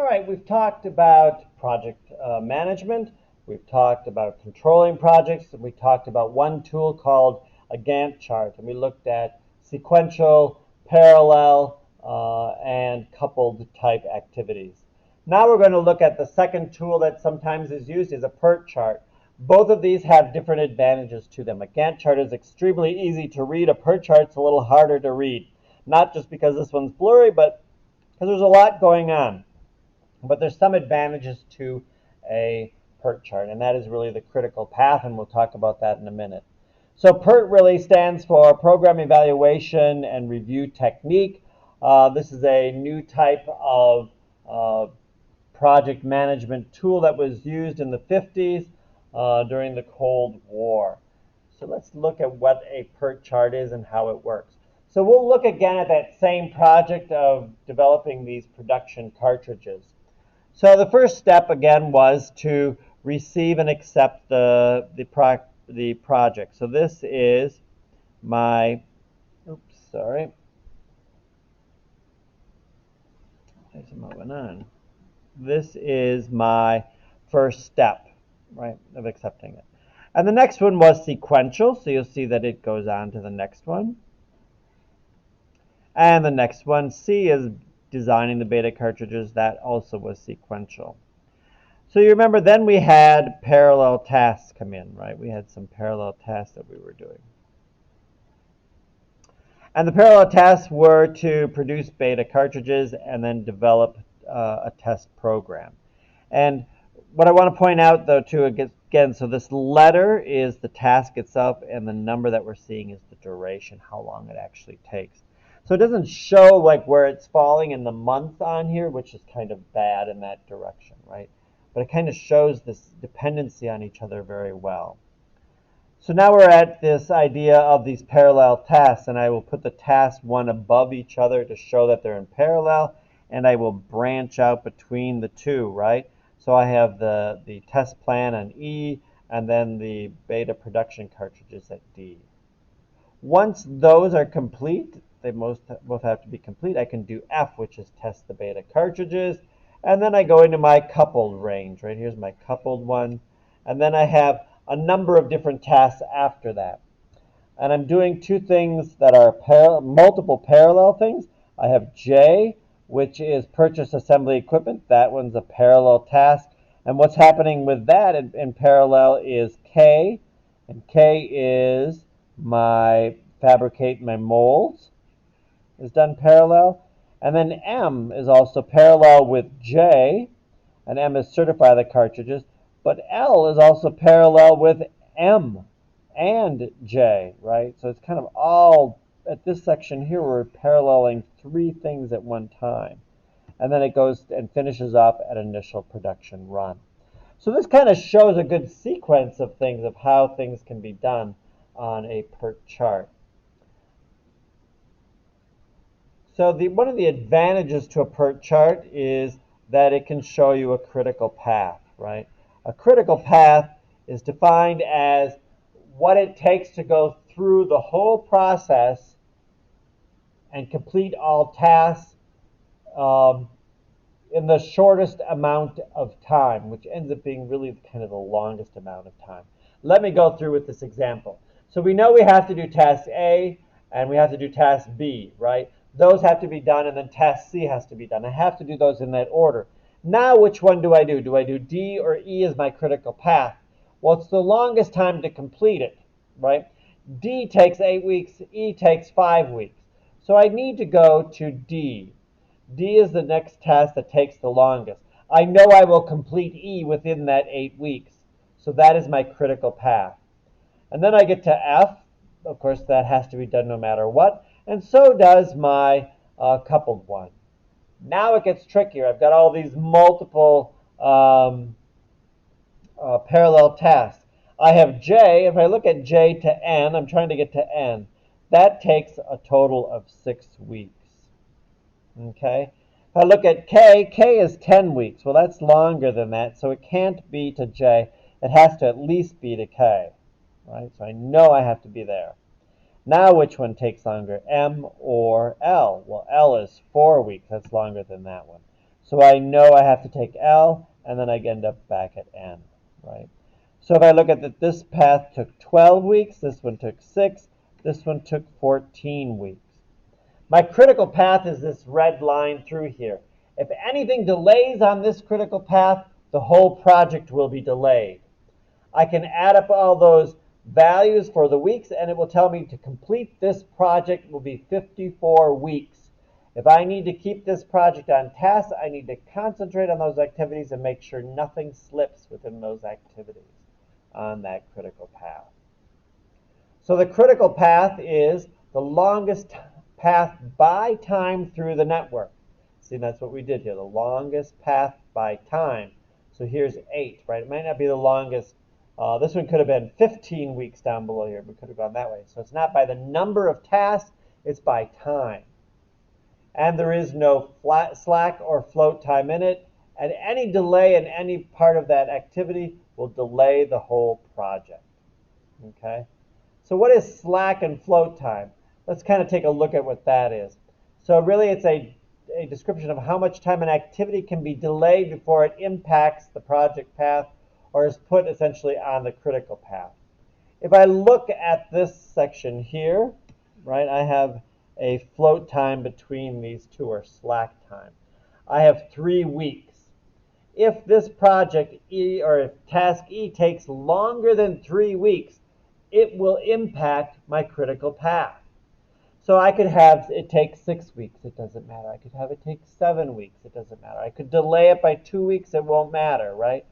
right, we've talked about project management. We've talked about controlling projects. And we talked about one tool called a Gantt chart. And we looked at sequential, parallel, and coupled type activities. Now we're going to look at the second tool that sometimes is used is a PERT chart. Both of these have different advantages to them. A Gantt chart is extremely easy to read. A PERT chart is a little harder to read. Not just because this one's blurry, but because there's a lot going on. But there's some advantages to a PERT chart, and that is really the critical path, and we'll talk about that in a minute. So PERT really stands for Program Evaluation and Review Technique. This is a new type of project management tool that was used in the 50s during the Cold War. So let's look at what a PERT chart is and how it works. So we'll look again at that same project of developing these production cartridges. So the first step again was to receive and accept the project. So this is my, there's moving on. This is my first step, right, of accepting it. And the next one was sequential, so you'll see that it goes on to the next one. And the next one, C, is designing the beta cartridges. That also was sequential. So you remember then we had parallel tasks come in, right? We had some parallel tasks that we were doing. And the parallel tasks were to produce beta cartridges and then develop a test program. And what I want to point out, though, too, again, so this letter is the task itself, and the number that we're seeing is the duration, how long it actually takes. So it doesn't show like where it's falling in the month on here, which is kind of bad in that direction, right? But it kind of shows this dependency on each other very well. So now we're at this idea of these parallel tasks, and I will put the task one above each other to show that they're in parallel, and I will branch out between the two, right? So I have the test plan on E, and then the beta production cartridges at D. Once those are complete, they both have to be complete, I can do F, which is test the beta cartridges, and then I go into my coupled range, right? Here's my coupled one, and then I have a number of different tasks after that. And I'm doing two things that are multiple parallel things. I have J, which is purchase assembly equipment. That one's a parallel task. And what's happening with that in parallel is K, and K is my fabricate my molds is done parallel. And then M is also parallel with J, and M is certify the cartridges. But L is also parallel with M and J, right? So it's kind of all, at this section here, we're paralleling three things at one time. And then it goes and finishes up at initial production run. So this kind of shows a good sequence of things, of how things can be done on a PERT chart. So one of the advantages to a PERT chart is that it can show you a critical path, right? A critical path is defined as what it takes to go through the whole process and complete all tasks in the shortest amount of time, which ends up being really kind of the longest amount of time. Let me go through with this example. So we know we have to do task A and we have to do task B, right? Those have to be done, and then task C has to be done. I have to do those in that order. Now, which one do I do? Do I do D or E as my critical path? Well, it's the longest time to complete it, right? D takes 8 weeks, E takes 5 weeks. So I need to go to D. D is the next task that takes the longest. I know I will complete E within that 8 weeks. So that is my critical path. And then I get to F. Of course, that has to be done no matter what. And so does my coupled one. Now it gets trickier. I've got all these multiple parallel tasks. I have J. If I look at J to N, I'm trying to get to N. That takes a total of 6 weeks. Okay. If I look at K, K is 10 weeks. Well, that's longer than that, so it can't be to J. It has to at least be to K. Right? So I know I have to be there. Now which one takes longer, M or L? Well, L is 4 weeks. That's longer than that one. So I know I have to take L, and then I end up back at N, right? So if I look at that, this path took 12 weeks, this one took 6, this one took 14 weeks. My critical path is this red line through here. If anything delays on this critical path, the whole project will be delayed. I can add up all those values for the weeks, and it will tell me to complete this project will be 54 weeks. If I need to keep this project on task, I need to concentrate on those activities and make sure nothing slips within those activities on that critical path. So the critical path is the longest path by time through the network. See, that's what we did here, the longest path by time. So here's 8, right? It might not be the longest. This one could have been 15 weeks down below here. We could have gone that way. So it's not by the number of tasks, it's by time. And there is no slack or float time in it. And any delay in any part of that activity will delay the whole project. Okay? So what is slack and float time? Let's kind of take a look at what that is. So really it's a description of how much time an activity can be delayed before it impacts the project path or is put essentially on the critical path. If I look at this section here, right, I have a float time between these two, or slack time. I have 3 weeks. If this project E, or if task E takes longer than 3 weeks, it will impact my critical path. So I could have it take 6 weeks, it doesn't matter. I could have it take 7 weeks, it doesn't matter. I could delay it by 2 weeks, it won't matter, right?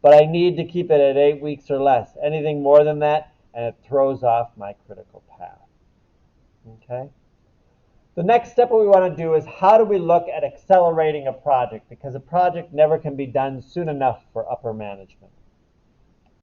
But I need to keep it at 8 weeks or less. Anything more than that, and it throws off my critical path. Okay? The next step what we want to do is how do we look at accelerating a project, because a project never can be done soon enough for upper management.